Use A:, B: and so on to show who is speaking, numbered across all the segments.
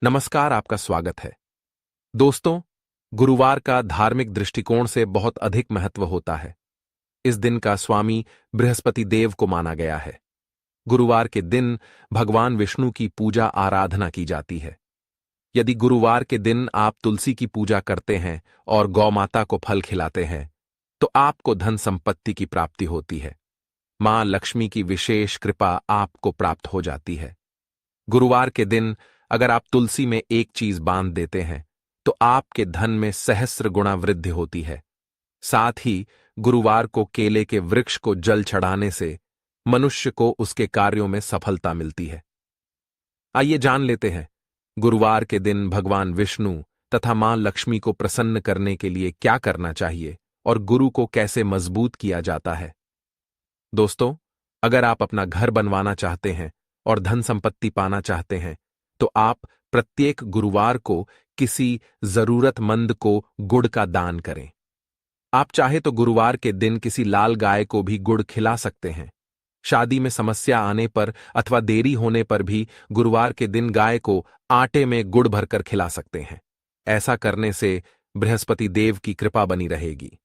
A: नमस्कार, आपका स्वागत है। दोस्तों, गुरुवार का धार्मिक दृष्टिकोण से बहुत अधिक महत्व होता है। इस दिन का स्वामी बृहस्पति देव को माना गया है। गुरुवार के दिन भगवान विष्णु की पूजा आराधना की जाती है। यदि गुरुवार के दिन आप तुलसी की पूजा करते हैं और गौ माता को फल खिलाते हैं, तो आपको धन संपत्ति की प्राप्ति होती है। मां लक्ष्मी की विशेष कृपा आपको प्राप्त हो जाती है। गुरुवार के दिन अगर आप तुलसी में एक चीज बांध देते हैं तो आपके धन में सहस्र गुणा वृद्धि होती है। साथ ही गुरुवार को केले के वृक्ष को जल चढ़ाने से मनुष्य को उसके कार्यों में सफलता मिलती है। आइए जान लेते हैं गुरुवार के दिन भगवान विष्णु तथा मां लक्ष्मी को प्रसन्न करने के लिए क्या करना चाहिए और गुरु को कैसे मजबूत किया जाता है। दोस्तों, अगर आप अपना घर बनवाना चाहते हैं और धन संपत्ति पाना चाहते हैं तो आप प्रत्येक गुरुवार को किसी जरूरतमंद को गुड़ का दान करें। आप चाहे तो गुरुवार के दिन किसी लाल गाय को भी गुड़ खिला सकते हैं। शादी में समस्या आने पर अथवा देरी होने पर भी गुरुवार के दिन गाय को आटे में गुड़ भरकर खिला सकते हैं। ऐसा करने से बृहस्पति देव की कृपा बनी रहेगी।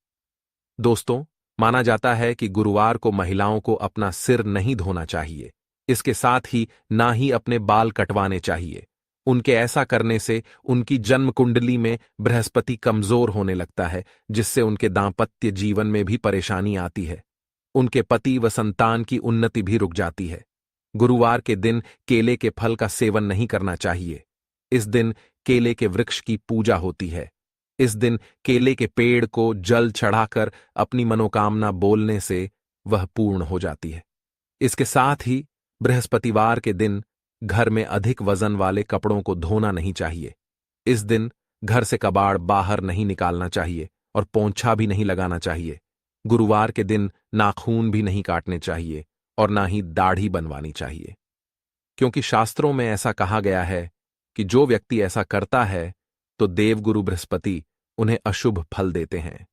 A: दोस्तों, माना जाता है कि गुरुवार को महिलाओं को अपना सिर नहीं धोना चाहिए। इसके साथ ही ना ही अपने बाल कटवाने चाहिए। उनके ऐसा करने से उनकी जन्म कुंडली में बृहस्पति कमजोर होने लगता है, जिससे उनके दांपत्य जीवन में भी परेशानी आती है। उनके पति व संतान की उन्नति भी रुक जाती है। गुरुवार के दिन केले के फल का सेवन नहीं करना चाहिए। इस दिन केले के वृक्ष की पूजा होती है। इस दिन केले के पेड़ को जल चढ़ाकर अपनी मनोकामना बोलने से वह पूर्ण हो जाती है। इसके साथ ही बृहस्पतिवार के दिन घर में अधिक वजन वाले कपड़ों को धोना नहीं चाहिए। इस दिन घर से कबाड़ बाहर नहीं निकालना चाहिए और पोंछा भी नहीं लगाना चाहिए। गुरुवार के दिन नाखून भी नहीं काटने चाहिए और ना ही दाढ़ी बनवानी चाहिए, क्योंकि शास्त्रों में ऐसा कहा गया है कि जो व्यक्ति ऐसा करता है तो देवगुरु बृहस्पति उन्हें अशुभ फल देते हैं।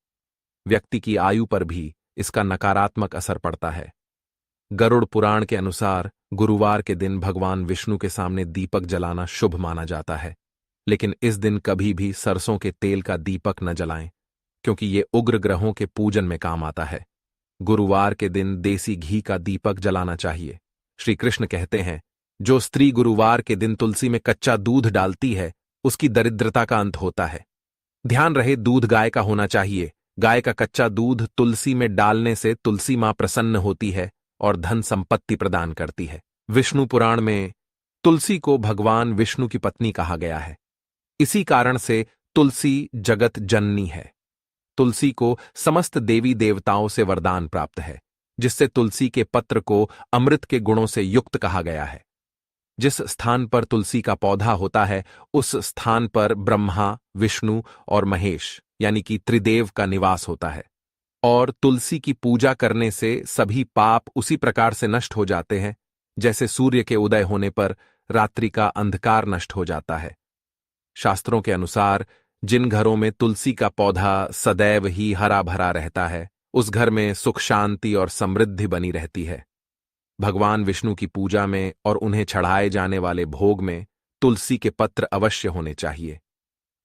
A: व्यक्ति की आयु पर भी इसका नकारात्मक असर पड़ता है। गरुड़ पुराण के अनुसार गुरुवार के दिन भगवान विष्णु के सामने दीपक जलाना शुभ माना जाता है, लेकिन इस दिन कभी भी सरसों के तेल का दीपक न जलाएं, क्योंकि ये उग्र ग्रहों के पूजन में काम आता है। गुरुवार के दिन देसी घी का दीपक जलाना चाहिए। श्री कृष्ण कहते हैं, जो स्त्री गुरुवार के दिन तुलसी में कच्चा दूध डालती है उसकी दरिद्रता का अंत होता है। ध्यान रहे, दूध गाय का होना चाहिए। गाय का कच्चा दूध तुलसी में डालने से तुलसी मां प्रसन्न होती है और धन संपत्ति प्रदान करती है। विष्णु पुराण में तुलसी को भगवान विष्णु की पत्नी कहा गया है। इसी कारण से तुलसी जगत जननी है। तुलसी को समस्त देवी देवताओं से वरदान प्राप्त है, जिससे तुलसी के पत्र को अमृत के गुणों से युक्त कहा गया है। जिस स्थान पर तुलसी का पौधा होता है उस स्थान पर ब्रह्मा, विष्णु और महेश यानी कि त्रिदेव का निवास होता है। और तुलसी की पूजा करने से सभी पाप उसी प्रकार से नष्ट हो जाते हैं जैसे सूर्य के उदय होने पर रात्रि का अंधकार नष्ट हो जाता है। शास्त्रों के अनुसार जिन घरों में तुलसी का पौधा सदैव ही हरा भरा रहता है, उस घर में सुख शांति और समृद्धि बनी रहती है। भगवान विष्णु की पूजा में और उन्हें चढ़ाए जाने वाले भोग में तुलसी के पत्र अवश्य होने चाहिए,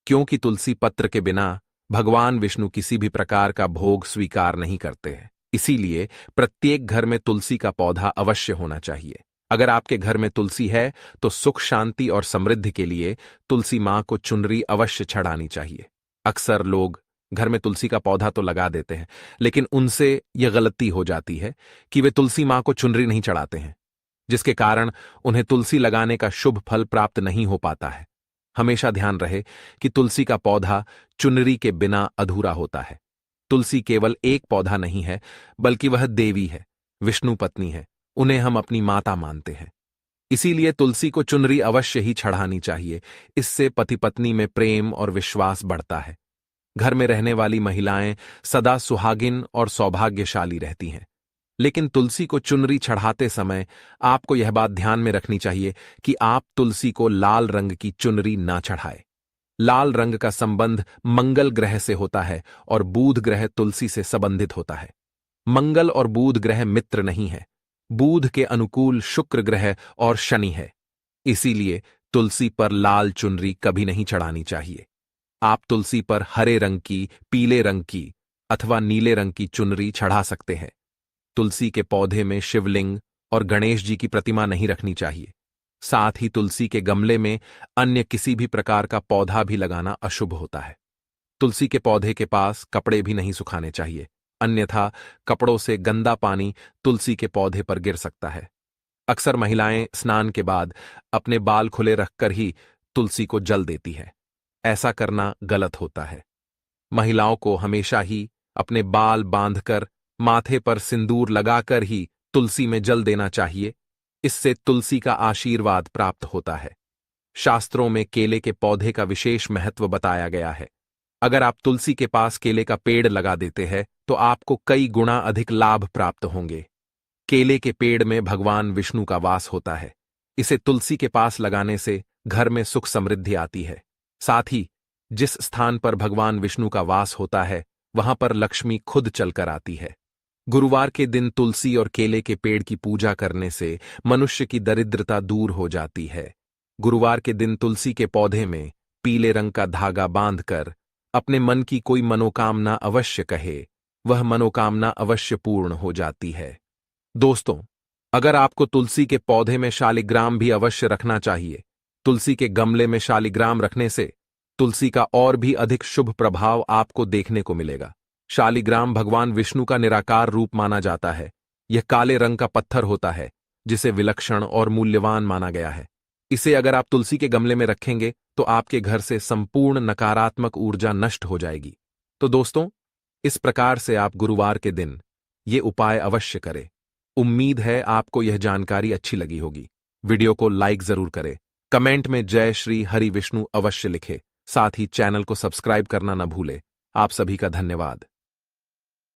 A: क्योंकि तुलसी पत्र के बिना भगवान विष्णु किसी भी प्रकार का भोग स्वीकार नहीं करते हैं। इसीलिए प्रत्येक घर में तुलसी का पौधा अवश्य होना चाहिए। अगर आपके घर में तुलसी है तो सुख शांति और समृद्धि के लिए तुलसी मां को चुनरी अवश्य चढ़ानी चाहिए। अक्सर लोग घर में तुलसी का पौधा तो लगा देते हैं, लेकिन उनसे यह गलती हो जाती है कि वे तुलसी मां को चुनरी नहीं चढ़ाते हैं, जिसके कारण उन्हें तुलसी लगाने का शुभ फल प्राप्त नहीं हो पाता है। हमेशा ध्यान रहे कि तुलसी का पौधा चुनरी के बिना अधूरा होता है। तुलसी केवल एक पौधा नहीं है, बल्कि वह देवी है, विष्णु पत्नी है। उन्हें हम अपनी माता मानते हैं। इसीलिए तुलसी को चुनरी अवश्य ही चढ़ानी चाहिए। इससे पति पत्नी में प्रेम और विश्वास बढ़ता है। घर में रहने वाली महिलाएं सदा सुहागिन और सौभाग्यशाली रहती हैं। लेकिन तुलसी को चुनरी चढ़ाते समय आपको यह बात ध्यान में रखनी चाहिए कि आप तुलसी को लाल रंग की चुनरी ना चढ़ाए। लाल रंग का संबंध मंगल ग्रह से होता है और बुध ग्रह तुलसी से संबंधित होता है। मंगल और बुध ग्रह मित्र नहीं है। बुध के अनुकूल शुक्र ग्रह और शनि है। इसीलिए तुलसी पर लाल चुनरी कभी नहीं चढ़ानी चाहिए। आप तुलसी पर हरे रंग की, पीले रंग की अथवा नीले रंग की चुनरी चढ़ा सकते हैं। तुलसी के पौधे में शिवलिंग और गणेश जी की प्रतिमा नहीं रखनी चाहिए। साथ ही तुलसी के गमले में अन्य किसी भी प्रकार का पौधा भी लगाना अशुभ होता है। तुलसी के पौधे के पास कपड़े भी नहीं सुखाने चाहिए, अन्यथा कपड़ों से गंदा पानी तुलसी के पौधे पर गिर सकता है। अक्सर महिलाएं स्नान के बाद अपने बाल खुले रखकर ही तुलसी को जल देती है। ऐसा करना गलत होता है। महिलाओं को हमेशा ही अपने बाल बांधकर, माथे पर सिंदूर लगाकर ही तुलसी में जल देना चाहिए। इससे तुलसी का आशीर्वाद प्राप्त होता है। शास्त्रों में केले के पौधे का विशेष महत्व बताया गया है। अगर आप तुलसी के पास केले का पेड़ लगा देते हैं तो आपको कई गुना अधिक लाभ प्राप्त होंगे। केले के पेड़ में भगवान विष्णु का वास होता है। इसे तुलसी के पास लगाने से घर में सुख समृद्धि आती है। साथ ही जिस स्थान पर भगवान विष्णु का वास होता है वहां पर लक्ष्मी खुद चलकर आती है। गुरुवार के दिन तुलसी और केले के पेड़ की पूजा करने से मनुष्य की दरिद्रता दूर हो जाती है। गुरुवार के दिन तुलसी के पौधे में पीले रंग का धागा बांधकर अपने मन की कोई मनोकामना अवश्य कहे, वह मनोकामना अवश्य पूर्ण हो जाती है। दोस्तों, अगर आपको तुलसी के पौधे में शालिग्राम भी अवश्य रखना चाहिए। तुलसी के गमले में शालिग्राम रखने से तुलसी का और भी अधिक शुभ प्रभाव आपको देखने को मिलेगा। शालिग्राम भगवान विष्णु का निराकार रूप माना जाता है। यह काले रंग का पत्थर होता है जिसे विलक्षण और मूल्यवान माना गया है। इसे अगर आप तुलसी के गमले में रखेंगे तो आपके घर से संपूर्ण नकारात्मक ऊर्जा नष्ट हो जाएगी। तो दोस्तों, इस प्रकार से आप गुरुवार के दिन ये उपाय अवश्य करें। उम्मीद है आपको यह जानकारी अच्छी लगी होगी। वीडियो को लाइक जरूर करें, कमेंट में जय श्री हरि विष्णु अवश्य लिखें। साथ ही चैनल को सब्सक्राइब करना न भूले। आप सभी का धन्यवाद।